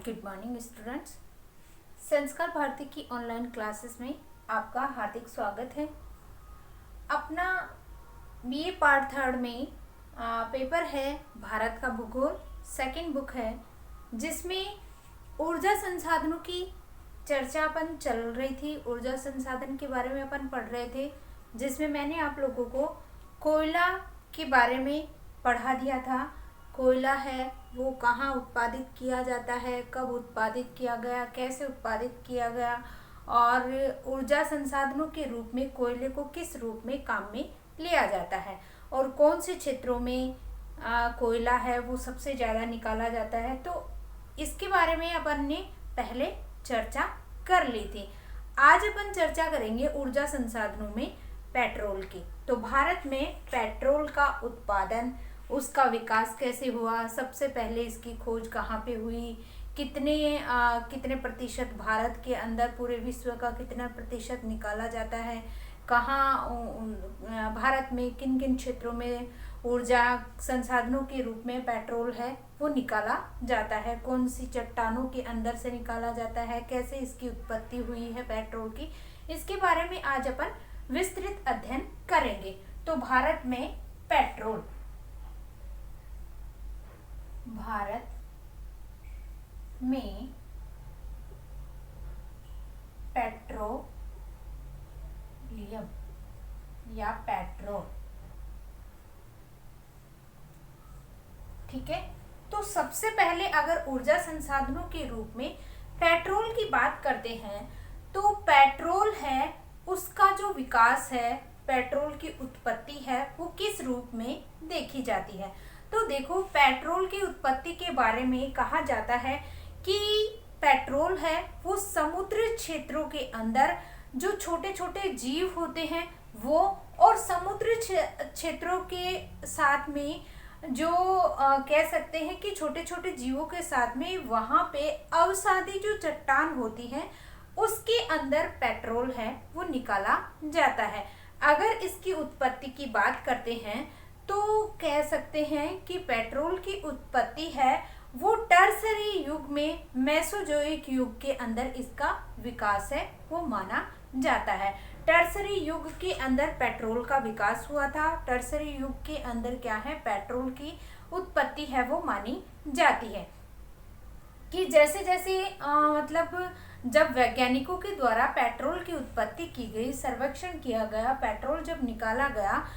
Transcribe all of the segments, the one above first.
Good morning students. संस्कार भारती की online classes में आपका हार्दिक स्वागत है। अपना बीए पार्ट थर्ड में पेपर है भारत का भूगोल, सेकंड बुक है जिसमें ऊर्जा संसाधनों की चर्चा अपन चल रही थी। ऊर्जा संसाधन के बारे में अपन पढ़ रहे थे, जिसमें मैंने आप लोगों को कोयला के बारे में पढ़ा दिया था। कोयला है वो कहाँ उत्पादित किया जाता है, कब उत्पादित किया गया, कैसे उत्पादित किया गया, और ऊर्जा संसाधनों के रूप में कोयले को किस रूप में काम में लिया जाता है, और कौन से क्षेत्रों में कोयला है वो सबसे ज़्यादा निकाला जाता है। तो इसके बारे में अपन ने पहले चर्चा कर ली थी। आज अपन चर्चा करेंगे ऊर्जा संसाधनों में पेट्रोल की। तो भारत में पेट्रोल का उत्पादन, उसका विकास कैसे हुआ, सबसे पहले इसकी खोज कहाँ पे हुई, कितने प्रतिशत भारत के अंदर, पूरे विश्व का कितना प्रतिशत निकाला जाता है, कहाँ भारत में किन किन क्षेत्रों में ऊर्जा संसाधनों के रूप में पेट्रोल है वो निकाला जाता है, कौन सी चट्टानों के अंदर से निकाला जाता है, कैसे इसकी उत्पत्ति हुई है पेट्रोल की, इसके बारे में आज अपन विस्तृत अध्ययन करेंगे। तो भारत में पेट्रोल, भारत में पेट्रोलियम या पेट्रोल, ठीक है। तो सबसे पहले अगर ऊर्जा संसाधनों के रूप में पेट्रोल की बात करते हैं तो पेट्रोल है उसका जो विकास है, पेट्रोल की उत्पत्ति है वो किस रूप में देखी जाती है। तो देखो, पेट्रोल की उत्पत्ति के बारे में कहा जाता है कि पेट्रोल है वो समुद्री क्षेत्रों के अंदर जो छोटे छोटे जीव होते हैं वो, और समुद्री क्षेत्रों के साथ में जो कह सकते हैं कि छोटे छोटे जीवों के साथ में वहाँ पे अवसादी जो चट्टान होती है उसके अंदर पेट्रोल है वो निकाला जाता है। अगर इसकी उत्पत्ति की बात करते हैं तो कह सकते हैं कि पेट्रोल की उत्पत्ति है वो टर्सरी युग में, मेसोजोइक युग के अंदर इसका विकास है वो माना जाता है। टर्सरी युग के अंदर पेट्रोल का विकास हुआ था। टर्सरी युग के अंदर क्या है, पेट्रोल की उत्पत्ति है वो मानी जाती है। कि जैसे जैसे मतलब जब वैज्ञानिकों के द्वारा पेट्रोल की उत्पत्ति की गई, सर्वेक्षण किया गया, पेट्रोल जब निकाला गया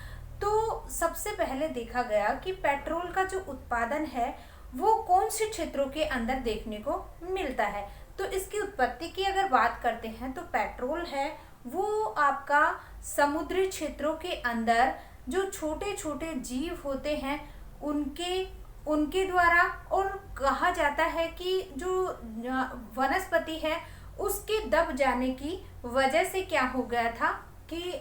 तो सबसे पहले देखा गया कि पेट्रोल का जो उत्पादन है वो कौन से क्षेत्रों के अंदर देखने को मिलता है। तो इसकी उत्पत्ति की अगर बात करते हैं तो पेट्रोल है वो आपका समुद्री क्षेत्रों के अंदर जो छोटे छोटे जीव होते हैं उनके द्वारा, और कहा जाता है कि जो वनस्पति है उसके दब जाने की वजह से क्या हो गया था कि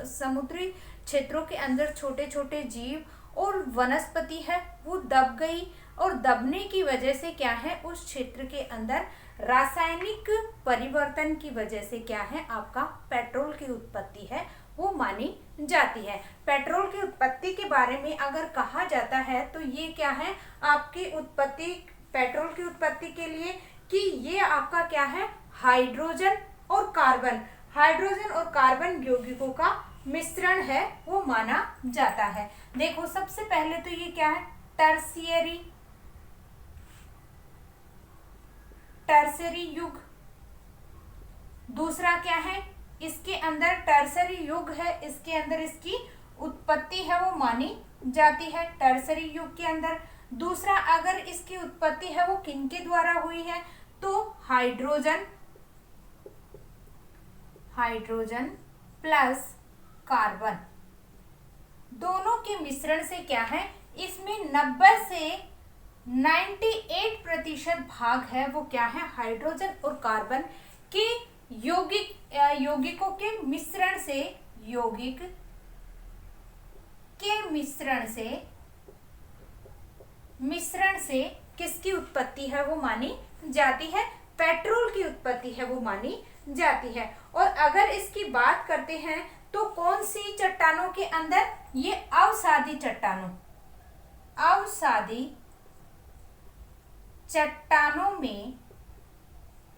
समुद्री क्षेत्रों के अंदर छोटे छोटे जीव और वनस्पति है वो दब गई, और दबने की वजह से क्या है, उस क्षेत्र के अंदर रासायनिक परिवर्तन की वजह से क्या है, आपका पेट्रोल की उत्पत्ति है वो मानी जाती है। पेट्रोल की उत्पत्ति के बारे में अगर कहा जाता है तो ये क्या है, आपकी उत्पत्ति, पेट्रोल की उत्पत्ति के लिए कि ये आपका क्या है, हाइड्रोजन और कार्बन यौगिकों का मिश्रण है वो माना जाता है। देखो, सबसे पहले तो ये क्या है, टर्सरी युग। दूसरा क्या है, इसके अंदर टर्सरी युग है, इसके अंदर इसकी उत्पत्ति है वो मानी जाती है टर्सरी युग के अंदर। दूसरा, अगर इसकी उत्पत्ति है वो किनके द्वारा हुई है, तो हाइड्रोजन प्लस कार्बन दोनों के मिश्रण से क्या है, इसमें 90 से 98% भाग है वो क्या है, हाइड्रोजन और कार्बन के यौगिकों के मिश्रण से किसकी उत्पत्ति है वो मानी जाती है, पेट्रोल की उत्पत्ति है वो मानी जाती है। और अगर इसकी बात करते हैं तो कौन सी चट्टानों के अंदर, ये अवसादी चट्टानों में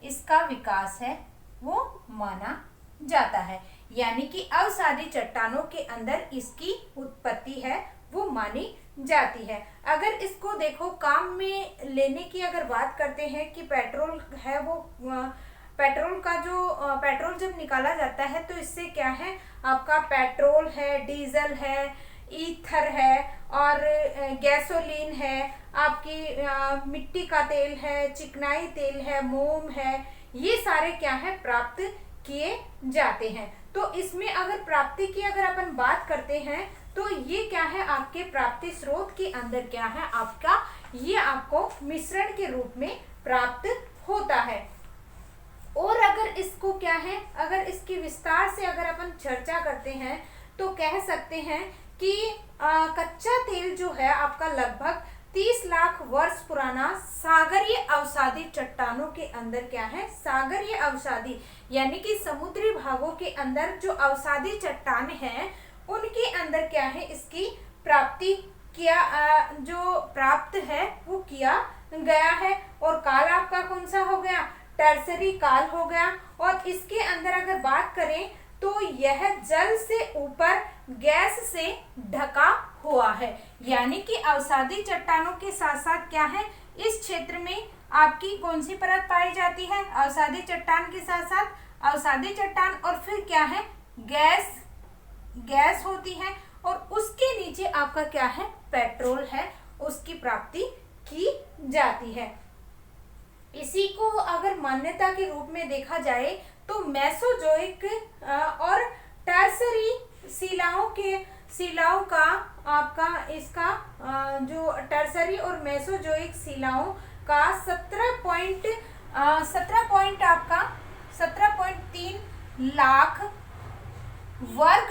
इसका विकास है वो माना जाता है, यानी कि अवसादी चट्टानों के अंदर इसकी उत्पत्ति है वो मानी जाती है। अगर इसको देखो काम में लेने की अगर बात करते हैं कि पेट्रोल है वो पेट्रोल का जो पेट्रोल जब निकाला जाता है तो इससे क्या है, आपका पेट्रोल है, डीजल है, ईथर है और गैसोलीन है, आपकी मिट्टी का तेल है, चिकनाई तेल है, मोम है, ये सारे क्या है प्राप्त किए जाते हैं। तो इसमें अगर प्राप्ति की अगर अपन बात करते हैं तो ये क्या है, आपके प्राप्ति स्रोत के अंदर क्या है आपका, ये आपको मिश्रण के रूप में प्राप्त होता है। और अगर इसको क्या है, अगर इसकी विस्तार से अगर अपन चर्चा करते हैं तो कह सकते हैं कि कच्चा तेल जो है आपका लगभग 30 लाख वर्ष पुराना सागरीय अवसादी चट्टानों के अंदर क्या है, सागरीय अवसादी यानी कि समुद्री भागों के अंदर जो अवसादी चट्टान है उनके अंदर क्या है इसकी प्राप्ति किया जो प्राप्त है वो किया गया है। और काल आपका कौन सा हो गया, टर्सरी काल हो गया। और इसके अंदर अगर बात करें तो यह जल से ऊपर गैस से ढका हुआ है, यानी कि अवसादी चट्टानों के साथ साथ क्या है, इस क्षेत्र में आपकी कौन सी परत पाई जाती है, अवसादी चट्टान के साथ साथ अवसादी चट्टान और फिर क्या है गैस होती है और उसके नीचे आपका क्या है पेट्रोल है, उसकी प्राप्ति की जाती है। इसी को अगर मान्यता के रूप में देखा जाए तो मेसोजोइक और टर्सरी शिलाओं का आपका इसका जो टर्सरी और मेसोजोइक शिलाओं का 17.3 लाख वर्ग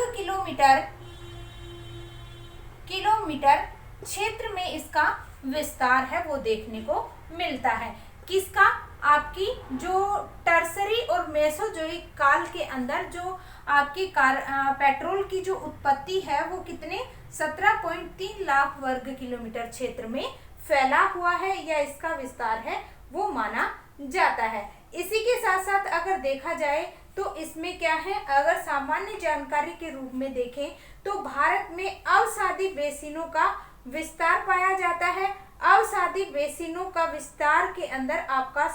किलोमीटर क्षेत्र में इसका विस्तार है वो देखने को मिलता है। किसका, आपकी जो टर्सरी और मेसोजोइक काल के अंदर जो आपकी पेट्रोल की जो उत्पत्ति है वो कितने 17.3 लाख वर्ग किलोमीटर क्षेत्र में फैला हुआ है या इसका विस्तार है वो माना जाता है। इसी के साथ साथ अगर देखा जाए तो इसमें क्या है, अगर सामान्य जानकारी के रूप में देखें तो भारत में अवसादी बेसिनों का विस्तार पाया जाता है। अवसादी बेसिनों का विस्तार के अंदर आपका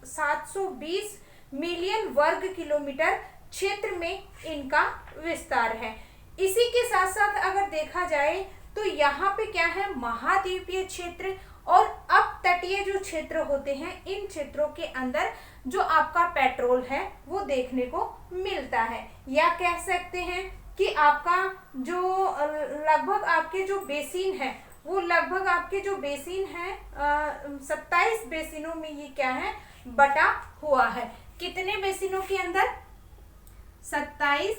720 मिलियन वर्ग किलोमीटर क्षेत्र में इनका विस्तार है। इसी के साथ साथ अगर देखा जाए तो यहाँ पे क्या है, महाद्वीपीय क्षेत्र और अपतटीय जो क्षेत्र होते हैं इन क्षेत्रों के अंदर जो आपका पेट्रोल है वो देखने को मिलता है। या कह सकते हैं कि आपका जो लगभग आपके जो बेसिन है वो लगभग आपके जो बेसिन है 27 बेसिनों में ये क्या है बटा हुआ है। कितने बेसिनों के अंदर, 27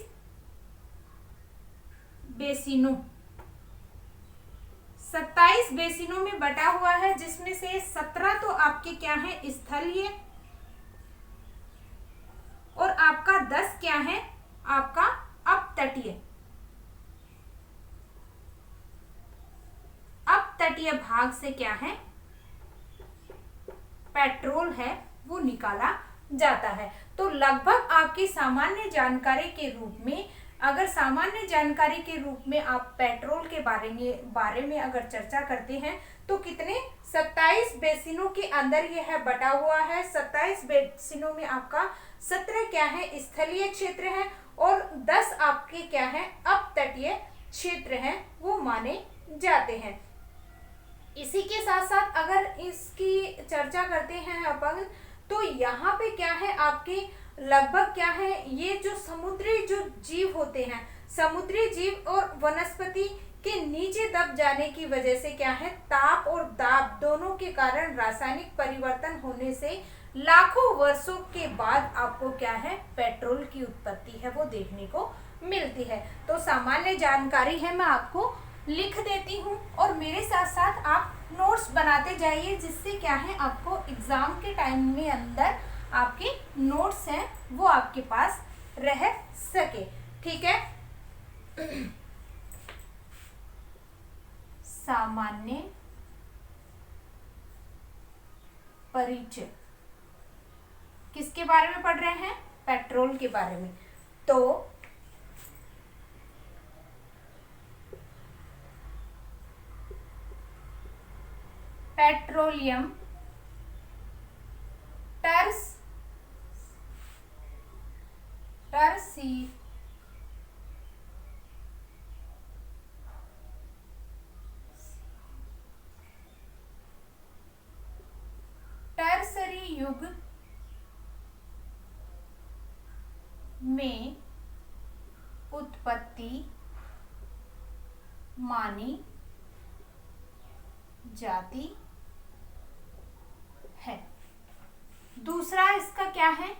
बेसिनों में बटा हुआ है, जिसमें से 17 तो आपके क्या है स्थलीय और आपका 10 क्या है आपका अपतटीय भाग से क्या है पेट्रोल है वो निकाला जाता है। तो लगभग आपकी सामान्य जानकारी के रूप में, अगर सामान्य जानकारी के रूप में आप पेट्रोल के बारे में अगर चर्चा करते हैं तो कितने 27 बेसिनों के अंदर यह है बटा हुआ है। 27 बेसिनों में आपका 17 क्या है स्थलीय क्षेत्र है और 10 आपके क्या है अपतटीय क्षेत्र हैं वो माने जाते हैं। इसी के साथ साथ अगर इसकी चर्चा करते हैं अपन तो यहाँ पे क्या है आपके लगभग क्या है, ये जो समुद्री जो जीव होते हैं, समुद्री जीव और वनस्पति के नीचे दब जाने की वजह से क्या है ताप और दाब दोनों के कारण रासायनिक परिवर्तन होने से लाखों वर्षों के बाद आपको क्या है पेट्रोल की उत्पत्ति है वो देखने को मिलती है। तो सामान्य जानकारी है मैं आपको लिख देती हूँ और मेरे साथ साथ आप नोट्स बनाते जाइए, जिससे क्या है आपको एग्जाम के टाइम में अंदर आपके नोट्स हैं वो आपके पास रह सके। ठीक है, सामान्य परिचय। किसके बारे में पढ़ रहे हैं? पेट्रोल के बारे में। तो पेट्रोलियम टर्सरी युग में उत्पत्ति मानी जाती है। दूसरा इसका क्या है?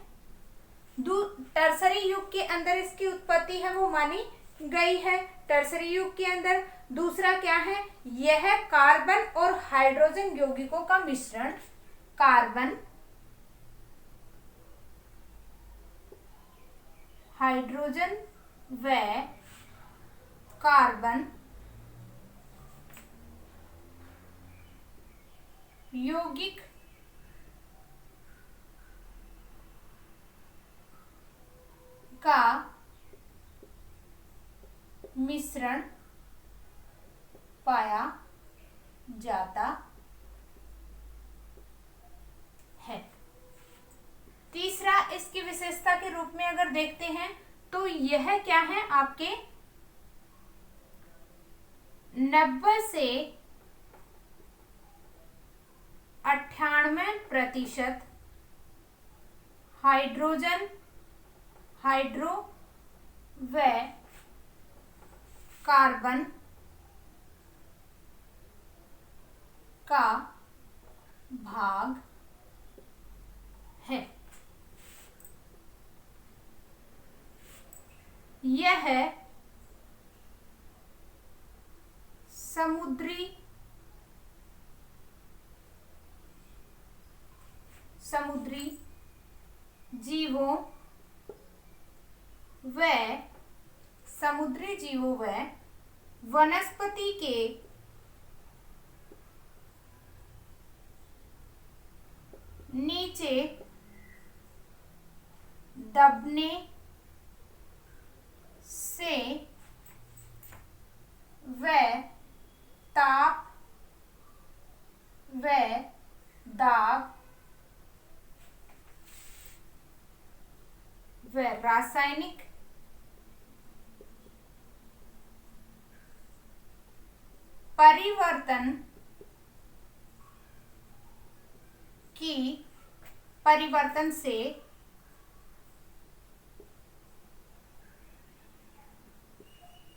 टर्सरी युग के अंदर इसकी उत्पत्ति है वो मानी गई है, टर्सरी युग के अंदर। दूसरा क्या है? यह कार्बन और हाइड्रोजन यौगिकों का मिश्रण, कार्बन हाइड्रोजन व कार्बन यौगिक का मिश्रण पाया जाता है। तीसरा इसकी विशेषता के रूप में अगर देखते हैं तो यह क्या है? आपके 90 से 98% हाइड्रो व कार्बन का भाग है। यह समुद्री जीवों व वनस्पति के नीचे दबने से व ताप व दाब व रासायनिक परिवर्तन से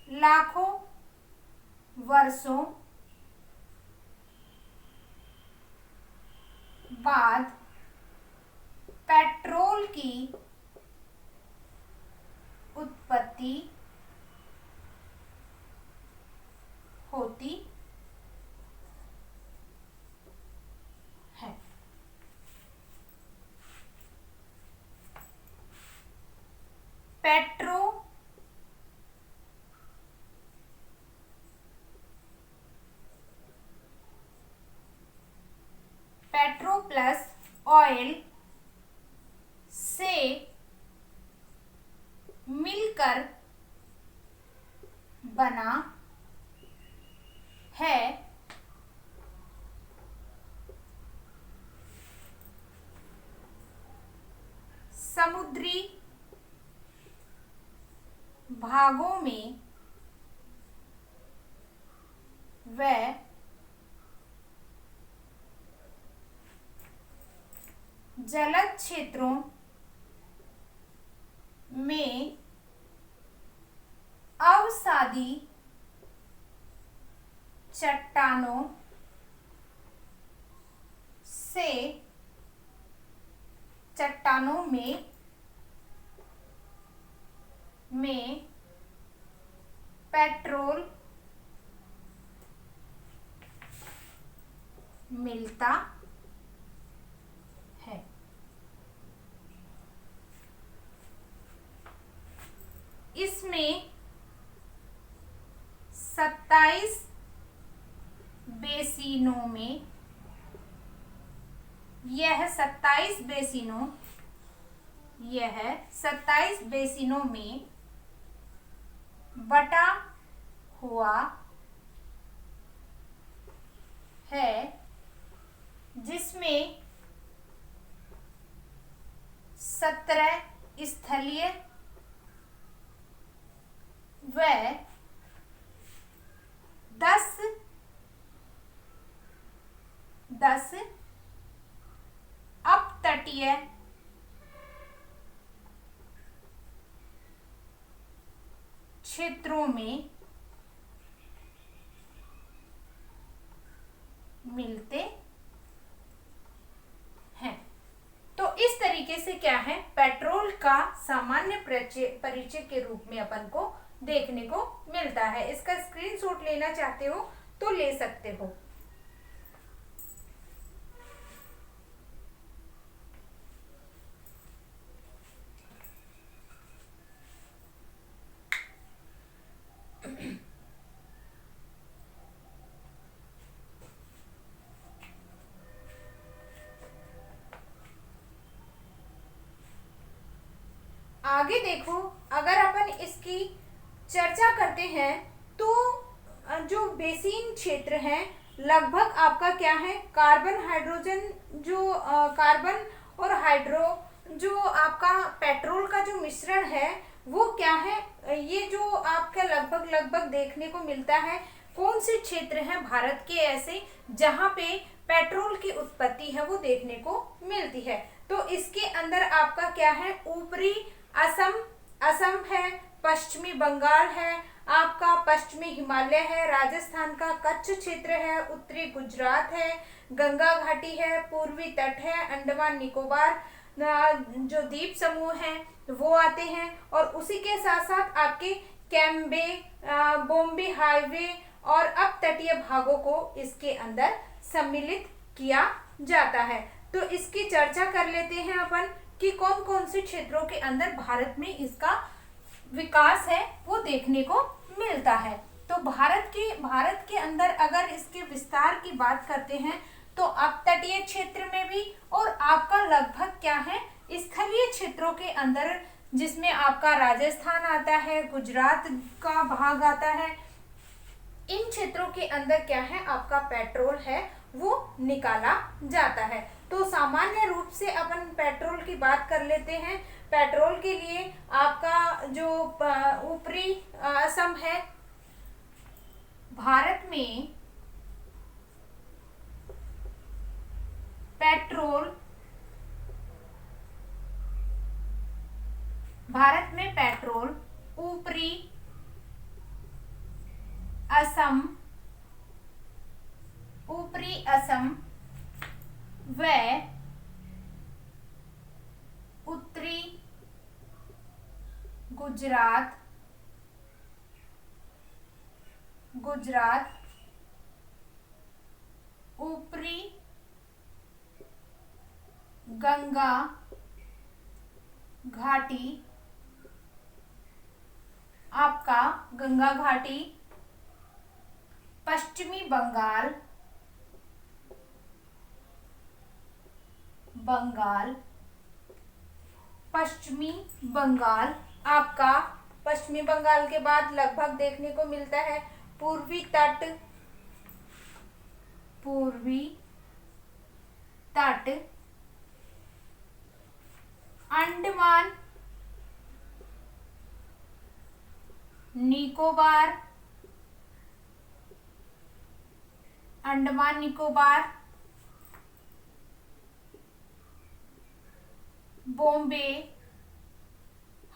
लाखों वर्षों बाद पेट्रोल की उत्पत्ति होती है। पेट्रो प्लस ऑयल से मिलकर बना है समुद्री भागों में व जलद क्षेत्रों में अवसादी चट्टानों में पेट्रोल मिलता है। इसमें 27 बेसिनों में यह 27 बेसिनों यह 27 बेसिनों में बटा हुआ है, जिसमें 17 स्थलीय व 10 अपतटीय क्षेत्रों में मिलते हैं। तो इस तरीके से क्या है, पेट्रोल का सामान्य परिचय के रूप में अपन को देखने को मिलता है। इसका स्क्रीनशॉट लेना चाहते हो तो ले सकते हो। आगे देखो, अगर अपन इसकी चर्चा करते हैं तो जो बेसिन क्षेत्र है लगभग आपका क्या है, कार्बन हाइड्रोजन जो कार्बन और हाइड्रो जो आपका पेट्रोल का जो मिश्रण है वो क्या है, ये जो आपका लगभग देखने को मिलता है। कौन से क्षेत्र हैं भारत के ऐसे जहां पे पेट्रोल की उत्पत्ति है वो देखने को मिलती है? तो इसके अंदर आपका क्या है, ऊपरी असम है, पश्चिमी बंगाल है, आपका पश्चिमी हिमालय है, राजस्थान का कच्छ क्षेत्र है, उत्तरी गुजरात है, गंगा घाटी है, पूर्वी तट है, अंडमान निकोबार जो द्वीप समूह हैं वो आते हैं, और उसी के साथ साथ आपके कैम्बे बॉम्बे हाईवे और अपतटीय भागों को इसके अंदर सम्मिलित किया जाता है। तो इसकी चर्चा कर लेते हैं अपन कि कौन कौन से क्षेत्रों के अंदर भारत में इसका विकास है वो देखने को मिलता है। तो भारत के अंदर अगर इसके विस्तार की बात करते हैं तो अपतटीय क्षेत्र में भी और आपका लगभग क्या है, स्थलीय क्षेत्रों के अंदर, जिसमें आपका राजस्थान आता है, गुजरात का भाग आता है, इन क्षेत्रों के अंदर क्या है, आपका पेट्रोल है वो निकाला जाता है। तो सामान्य रूप से अपन पेट्रोल की बात कर लेते हैं। पेट्रोल के लिए आपका जो ऊपरी असम है, भारत में पेट्रोल ऊपरी असम व उत्तरी गुजरात, ऊपरी गंगा घाटी, आपका गंगा घाटी, पश्चिमी बंगाल, पश्चिमी बंगाल, आपका पश्चिमी बंगाल के बाद लगभग देखने को मिलता है पूर्वी तट, अंडमान निकोबार, बॉम्बे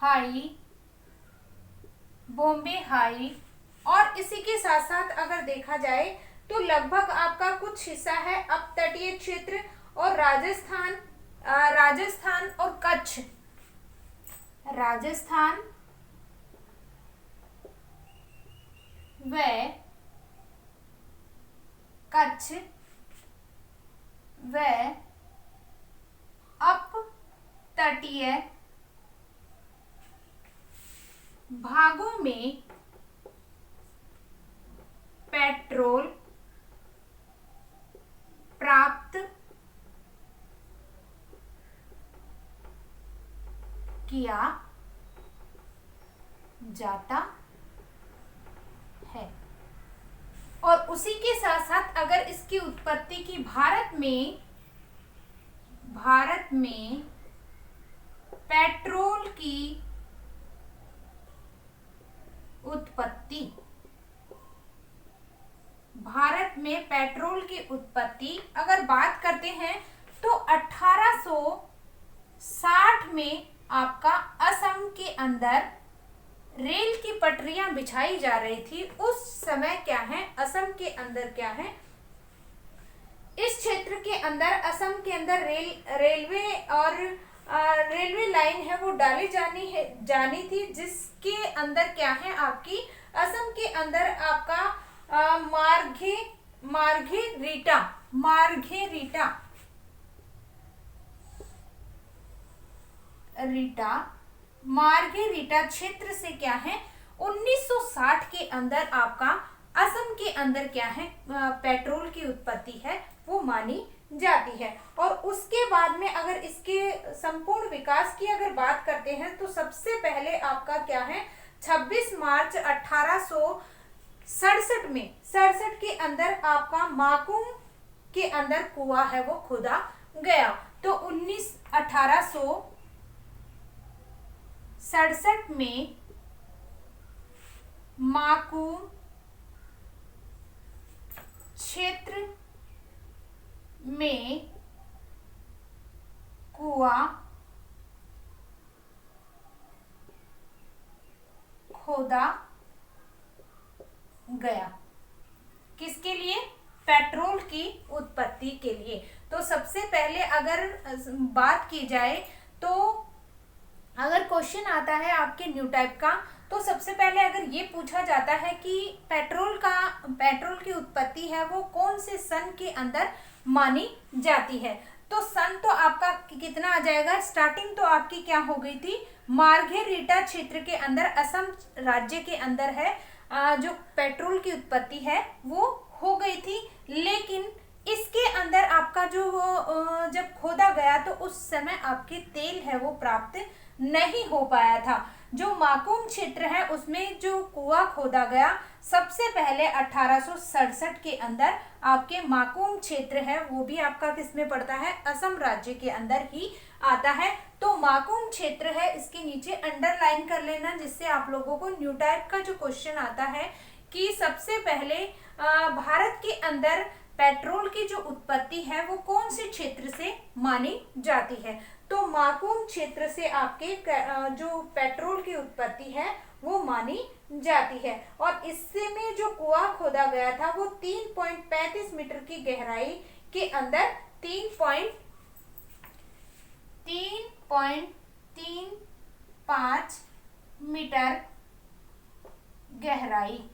हाई, और इसी के साथ साथ अगर देखा जाए तो लगभग आपका कुछ हिस्सा है अपतटीय क्षेत्र और राजस्थान और कच्छ, राजस्थान व कच्छ व अपतटीय भागों में पेट्रोल प्राप्त जाता है। और उसी के साथ साथ अगर इसकी उत्पत्ति की भारत में पेट्रोल की उत्पत्ति, भारत में पेट्रोल की उत्पत्ति अगर बात करते हैं तो 1860 में आपका असम के अंदर रेल की पटरियां बिछाई जा रही थी। उस समय क्या है, असम के अंदर क्या है, इस क्षेत्र के अंदर असम के अंदर रेलवे लाइन है वो डाली जानी थी, जिसके अंदर क्या है आपकी असम के अंदर आपका मार्घेरिटा क्षेत्र से क्या है 1960 के अंदर आपका असम के अंदर क्या है पेट्रोल की उत्पत्ति है वो मानी जाती है। और उसके बाद में अगर इसके संपूर्ण विकास की अगर बात करते हैं तो सबसे पहले आपका क्या है 26 मार्च 1867 के अंदर आपका माकुम के अंदर कुआं है वो खोदा गया। तो 1867 में माकुम क्षेत्र में कुआं खोदा गया। किसके लिए? पेट्रोल की उत्पत्ति के लिए। तो सबसे पहले अगर बात की जाए तो अगर क्वेश्चन आता है आपके न्यू टाइप का, तो सबसे पहले अगर ये पूछा जाता है कि पेट्रोल की उत्पत्ति है वो कौन से सन के अंदर मानी जाती है, तो सन तो आपका कितना आ जाएगा, स्टार्टिंग तो आपकी क्या हो गई थी, मार्घेरिटा क्षेत्र के अंदर असम राज्य के अंदर है जो पेट्रोल की उत्पत्ति है वो हो गई थी। लेकिन इसके अंदर आपका जो जब खोदा गया तो उस समय आपके तेल है वो प्राप्त नहीं हो पाया था। जो माकुम क्षेत्र है उसमें जो कुआं खोदा गया सबसे पहले 1867 के अंदर आपके माकुम क्षेत्र है वो भी आपका किसमें पड़ता है, असम राज्य के अंदर ही आता है। तो माकुम क्षेत्र है इसके नीचे अंडरलाइन कर लेना, जिससे आप लोगों को न्यू टाइप का जो क्वेश्चन आता है कि सबसे पहले भारत के अंदर पेट्रोल की जो उत्पत्ति है वो कौन से क्षेत्र से मानी जाती है, तो माकुम क्षेत्र से आपके जो पेट्रोल की उत्पत्ति है वो मानी जाती है। और इससे में जो कुआं खोदा गया था वो 3.35 मीटर की गहराई के अंदर 3.35 मीटर गहराई,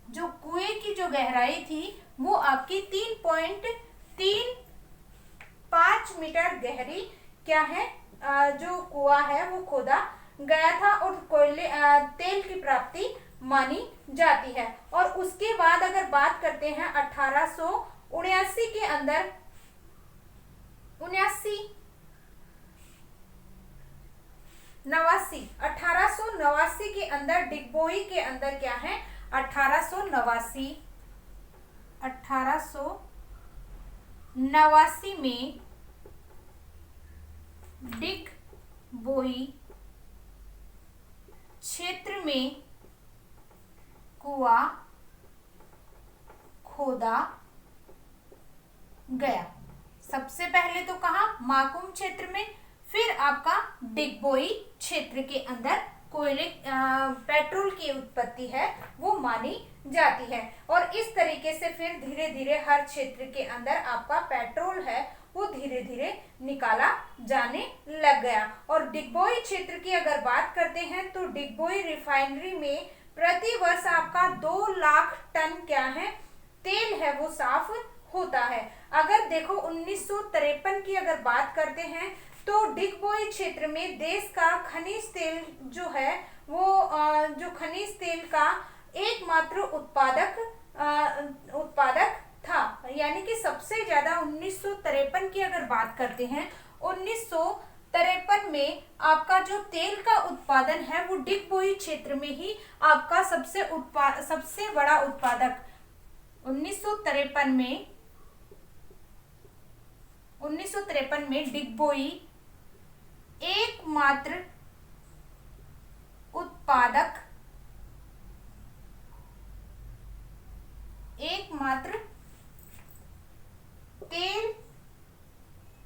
जो कुएं की जो गहराई थी वो आपकी 3.35 मीटर गहरी क्या है जो कुआं है वो खोदा गया था और तेल की प्राप्ति मानी जाती है। और उसके बाद अगर बात करते हैं 1879 के अंदर 1889 के अंदर डिगबोई के अंदर क्या है 1889 में डिगबोई क्षेत्र में कुआं खोदा गया। सबसे पहले तो कहा माकुम क्षेत्र में, फिर आपका डिगबोई क्षेत्र के अंदर पेट्रोल की उत्पत्ति है वो मानी जाती है। और इस तरीके से फिर धीरे धीरे हर क्षेत्र के अंदर आपका पेट्रोल है वो धीरे धीरे निकाला जाने लग गया। और डिगबोई क्षेत्र की अगर बात करते हैं तो डिगबोई रिफाइनरी में प्रति वर्ष आपका 2 लाख टन क्या है तेल है वो साफ होता है। अगर देखो 1953 की अगर बात करते हैं तो डिगबोई क्षेत्र में देश का खनिज तेल जो है वो जो खनिज तेल का एकमात्र उत्पादक था, यानी कि सबसे ज्यादा 1953 की अगर बात करते हैं 1953 1953 में आपका जो तेल का उत्पादन है वो डिगबोई क्षेत्र में ही आपका सबसे बड़ा उत्पादक 1953 में डिगबोई एकमात्र तेल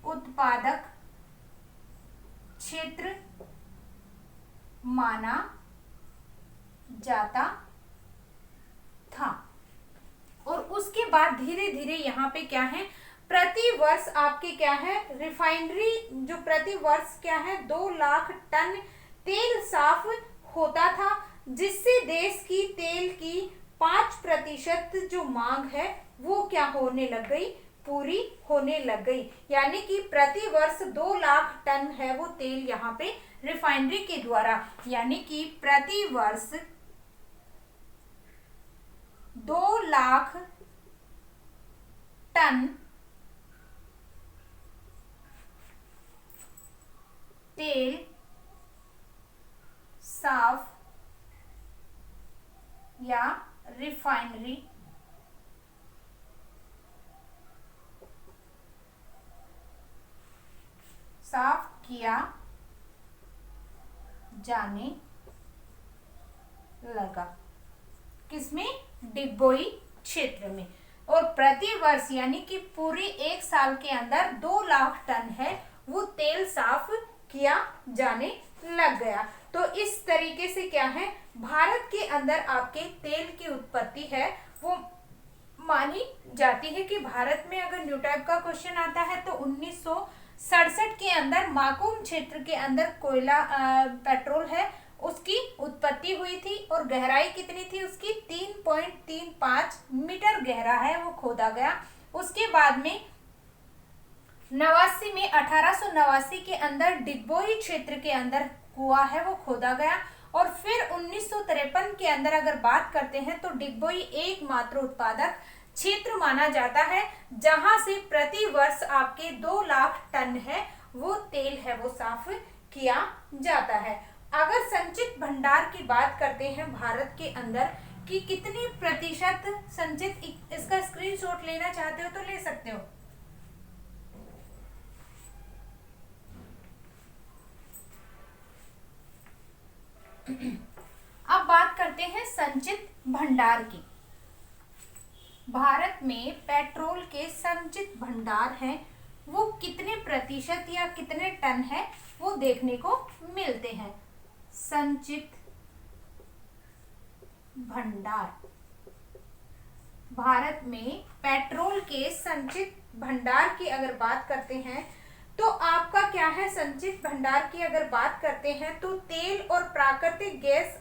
उत्पादक क्षेत्र माना जाता था। और उसके बाद धीरे धीरे यहाँ पे क्या है, प्रति वर्ष आपके क्या है, रिफाइनरी जो प्रति वर्ष क्या है 2 लाख टन तेल साफ होता था, जिससे देश की तेल की 5% जो मांग है वो क्या होने लग गई, पूरी होने लग गई। यानी कि प्रति वर्ष 2 लाख टन है वो तेल यहाँ पे रिफाइनरी के द्वारा, यानी कि प्रति वर्ष 2 लाख टन तेल साफ या रिफाइनरी साफ किया जाने लगा। किसमें? डिगबोई क्षेत्र में। और प्रति वर्ष यानी कि पूरी 1 साल के अंदर 2 लाख टन है वो तेल साफ किया जाने लग गया। तो इस तरीके से क्या है, भारत के अंदर आपके तेल की उत्पत्ति है वो मानी जाती है कि भारत में अगर न्यू टाइप का क्वेश्चन आता है तो 1967 के अंदर माकुम क्षेत्र के अंदर कोयला पेट्रोल है उसकी उत्पत्ति हुई थी और गहराई कितनी थी उसकी 3.35 मीटर गहरा है वो खोदा गया। उसके बाद में 1889 के अंदर डिगबोई क्षेत्र के अंदर कुआं है वो खोदा गया। और फिर 1953 के अंदर अगर बात करते हैं तो डिगबोई एकमात्र उत्पादक क्षेत्र माना जाता है जहां से प्रति वर्ष आपके 2 लाख टन है वो तेल है वो साफ किया जाता है। अगर संचित भंडार की बात करते हैं भारत के अंदर कि कितनी प्रतिशत संचित, इसका स्क्रीनशॉट लेना चाहते हो तो ले सकते हो। अब बात करते हैं संचित भंडार की। भारत में पेट्रोल के संचित भंडार हैं वो कितने प्रतिशत या कितने टन है वो देखने को मिलते हैं। संचित भंडार, भारत में पेट्रोल के संचित भंडार की अगर बात करते हैं तो आपका क्या है, संचित भंडार की अगर बात करते हैं तो तेल और प्राकृतिक गैस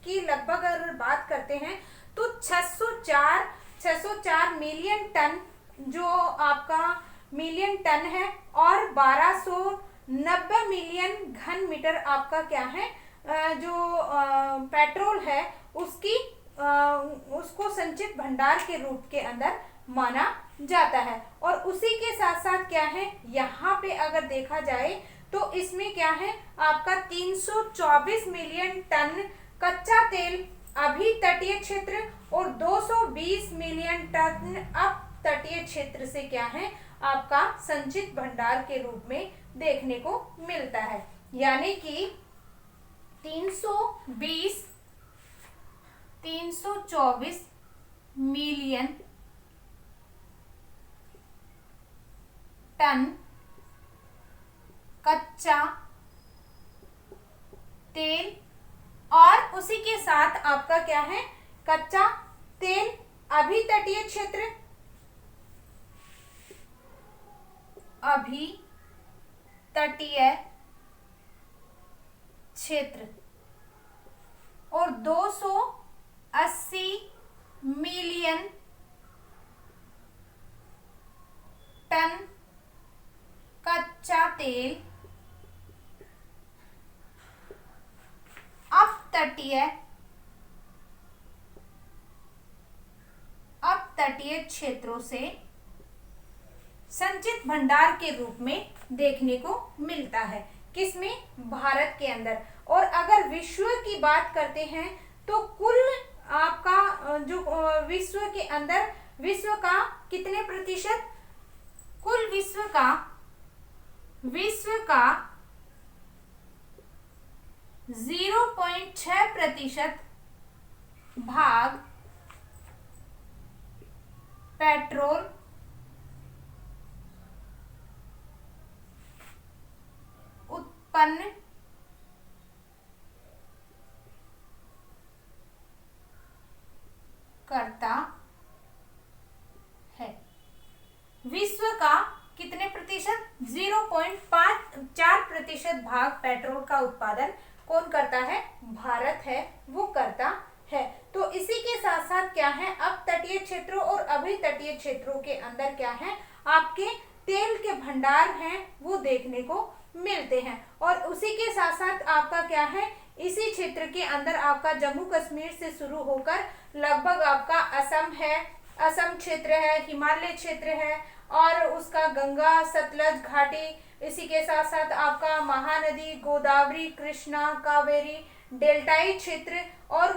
की लगभग अगर बात करते हैं तो 604 मिलियन टन जो आपका मिलियन टन है और 1290 मिलियन घन मीटर आपका क्या है जो पेट्रोल है उसको संचित भंडार के रूप के अंदर माना जाता है। और उसी के साथ साथ क्या है, यहाँ पे अगर देखा जाए तो इसमें क्या है आपका 324 मिलियन टन कच्चा तेल अभी तटीय क्षेत्र और 220 मिलियन टन अप तटीय क्षेत्र से क्या है आपका संचित भंडार के रूप में देखने को मिलता है। यानी कि 324 मिलियन टन कच्चा तेल और उसी के साथ आपका क्या है कच्चा तेल अभी तटीय क्षेत्र, अभी तटीय क्षेत्र और 280 मिलियन टन कच्चा तेल अपतटीय क्षेत्रों से संचित भंडार के रूप में देखने को मिलता है। किसमें, भारत के अंदर। और अगर विश्व की बात करते हैं तो कुल आपका जो विश्व के अंदर, विश्व का कितने प्रतिशत, कुल विश्व का 0.6% भाग पेट्रोल उत्पन्न करता है। विश्व का कितने प्रतिशत, 0.4% भाग पेट्रोल का उत्पादन कौन करता है, भारत है वो करता है। तो इसी के साथ साथ क्या है, अब तटीय क्षेत्रों और अभी तटीय क्षेत्रों के अंदर क्या है, आपके तेल के भंडार हैं वो देखने को मिलते हैं। और उसी के साथ साथ आपका क्या है, इसी क्षेत्र के अंदर आपका जम्मू कश्मीर से शुरू होकर लगभग आपका असम है, असम क्षेत्र है, हिमालय क्षेत्र है, और उसका गंगा सतलज घाटी, इसी के साथ साथ आपका महानदी, गोदावरी, कृष्णा, कावेरी, डेल्टाई क्षेत्र और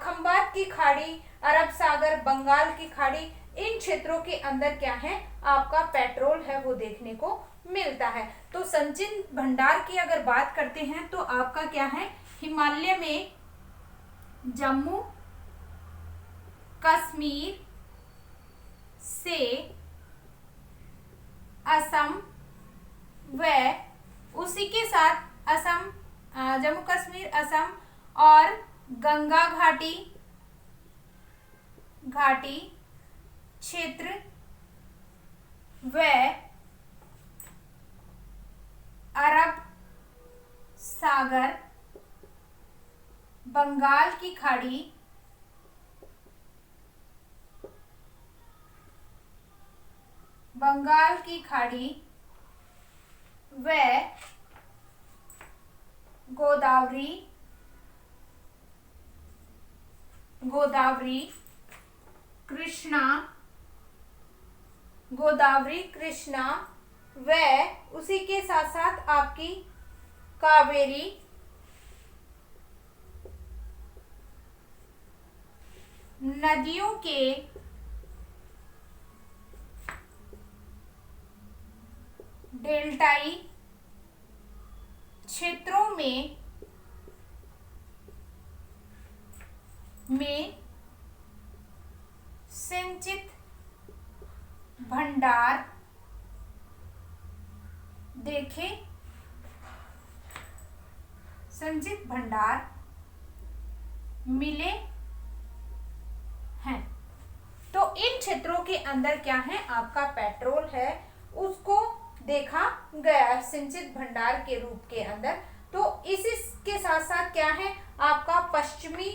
खंबात की खाड़ी, अरब सागर, बंगाल की खाड़ी, इन क्षेत्रों के अंदर क्या है, आपका पेट्रोल है वो देखने को मिलता है। तो संचित भंडार की अगर बात करते हैं तो आपका क्या है, हिमालय में जम्मू कश्मीर से असम व उसी के साथ असम, जम्मू कश्मीर, असम और गंगा घाटी क्षेत्र व अरब सागर, बंगाल की खाड़ी, व गोदावरी कृष्णा व उसी के साथ साथ आपकी कावेरी, नदियों के डेल्टाई क्षेत्रों में संचित भंडार देखे, संचित भंडार मिले हैं। तो इन क्षेत्रों के अंदर क्या है, आपका पेट्रोल है उसको देखा गया संचित भंडार के रूप के अंदर। तो इसी के साथ साथ क्या है, आपका पश्चिमी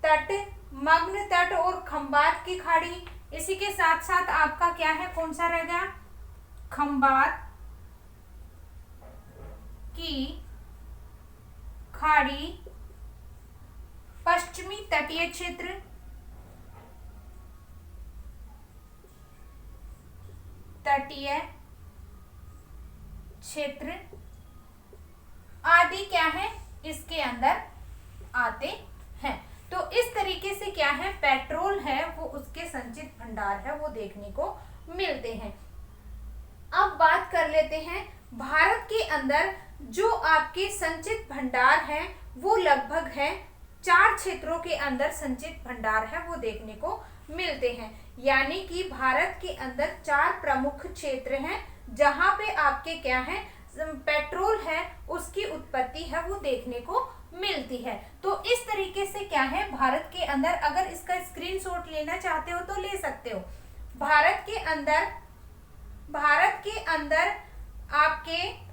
तट, मग्न तट और खंबात की खाड़ी, इसी के साथ साथ आपका क्या है, कौन सा रह गया, खंबात की खाड़ी, पश्चिमी तटीय क्षेत्र, आदि क्या है इसके अंदर आते हैं। तो इस तरीके से क्या है, पेट्रोल है वो उसके संचित भंडार है वो देखने को मिलते हैं। अब बात कर लेते हैं भारत के अंदर जो आपके संचित भंडार हैं वो लगभग है 4 क्षेत्रों के अंदर संचित भंडार है वो देखने को मिलते हैं। यानी कि भारत के अंदर 4 प्रमुख क्षेत्र हैं जहां पे आपके क्या है, पेट्रोल है उसकी उत्पत्ति है वो देखने को मिलती है। तो इस तरीके से क्या है, भारत के अंदर अगर इसका स्क्रीनशॉट लेना चाहते हो तो ले सकते हो। भारत के अंदर आपके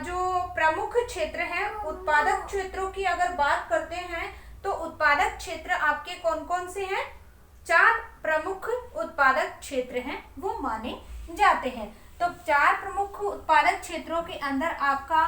जो प्रमुख क्षेत्र हैं, उत्पादक क्षेत्रों की अगर बात करते हैं तो उत्पादक क्षेत्र आपके कौन कौन से हैं, 4 प्रमुख उत्पादक क्षेत्र हैं वो माने जाते हैं। तो 4 प्रमुख उत्पादक क्षेत्रों के अंदर आपका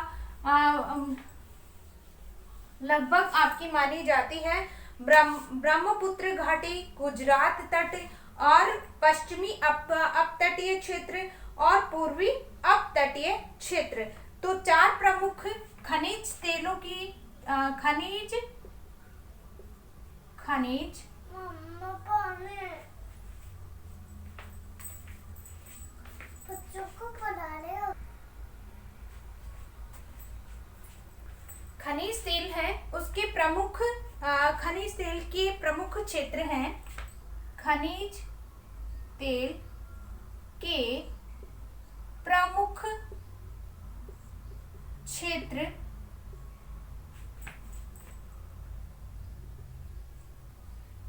लगभग आपकी मानी जाती है ब्रह्मपुत्र घाटी, गुजरात तट और पश्चिमी अपतटीय क्षेत्र और पूर्वी अपतटीय क्षेत्र। तो 4 प्रमुख खनिज तेलों की खनिज बच्चों को पढ़ा रहे हो। खनिज तेल है उसके प्रमुख खनिज तेल के प्रमुख क्षेत्र हैं। खनिज तेल के प्रमुख क्षेत्र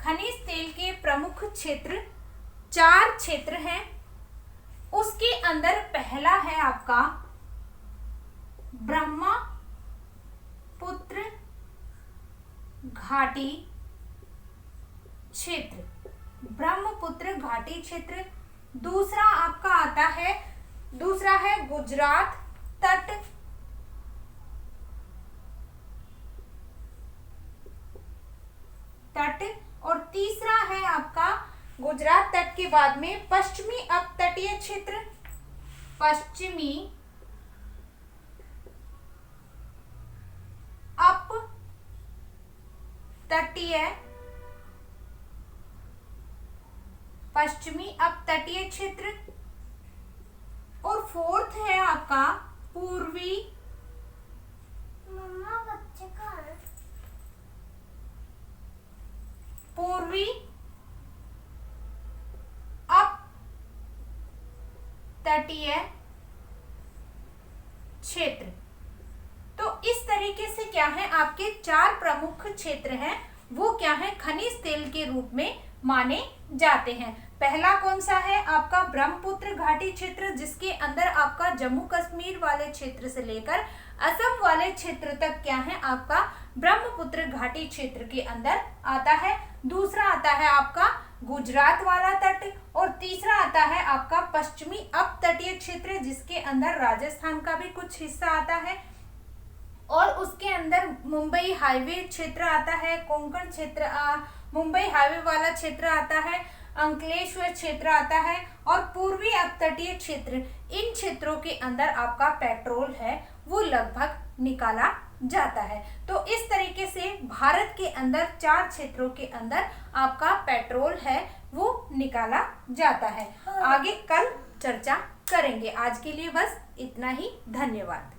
खनिज तेल के प्रमुख क्षेत्र 4 क्षेत्र हैं। उसके अंदर पहला है आपका ब्रह्मपुत्र घाटी क्षेत्र, ब्रह्मपुत्र घाटी क्षेत्र। दूसरा आपका आता है, दूसरा है गुजरात तट और तीसरा है आपका गुजरात तट के बाद में पश्चिमी अपतटीय क्षेत्र, पश्चिमी अपतटीय क्षेत्र और फोर्थ है आपका पूर्वी मम्मा बच्चे कहाँ हैं? पूर्वी अपतटीय क्षेत्र। तो इस तरीके से क्या है, आपके 4 प्रमुख क्षेत्र हैं, वो क्या है, खनिज तेल के रूप में माने जाते हैं। पहला कौन सा है आपका ब्रह्मपुत्र घाटी क्षेत्र, जिसके अंदर आपका जम्मू कश्मीर वाले क्षेत्र से लेकर असम वाले क्षेत्र तक क्या है आपका ब्रह्मपुत्र घाटी क्षेत्र के अंदर आता है। दूसरा आता है आपका गुजरात वाला तट और तीसरा आता है आपका पश्चिमी अपतटीय क्षेत्र, जिसके अंदर राजस्थान का भी कुछ हिस्सा आता है और उसके अंदर मुंबई हाईवे क्षेत्र आता है, कोंकण क्षेत्र मुंबई हाईवे वाला क्षेत्र आता है, अंकलेश्वर क्षेत्र आता है और पूर्वी अपतटीय क्षेत्र। इन क्षेत्रों के अंदर आपका पेट्रोल है वो लगभग निकाला जाता है। तो इस तरीके से भारत के अंदर 4 क्षेत्रों के अंदर आपका पेट्रोल है वो निकाला जाता है। आगे कल चर्चा करेंगे। आज के लिए बस इतना ही। धन्यवाद।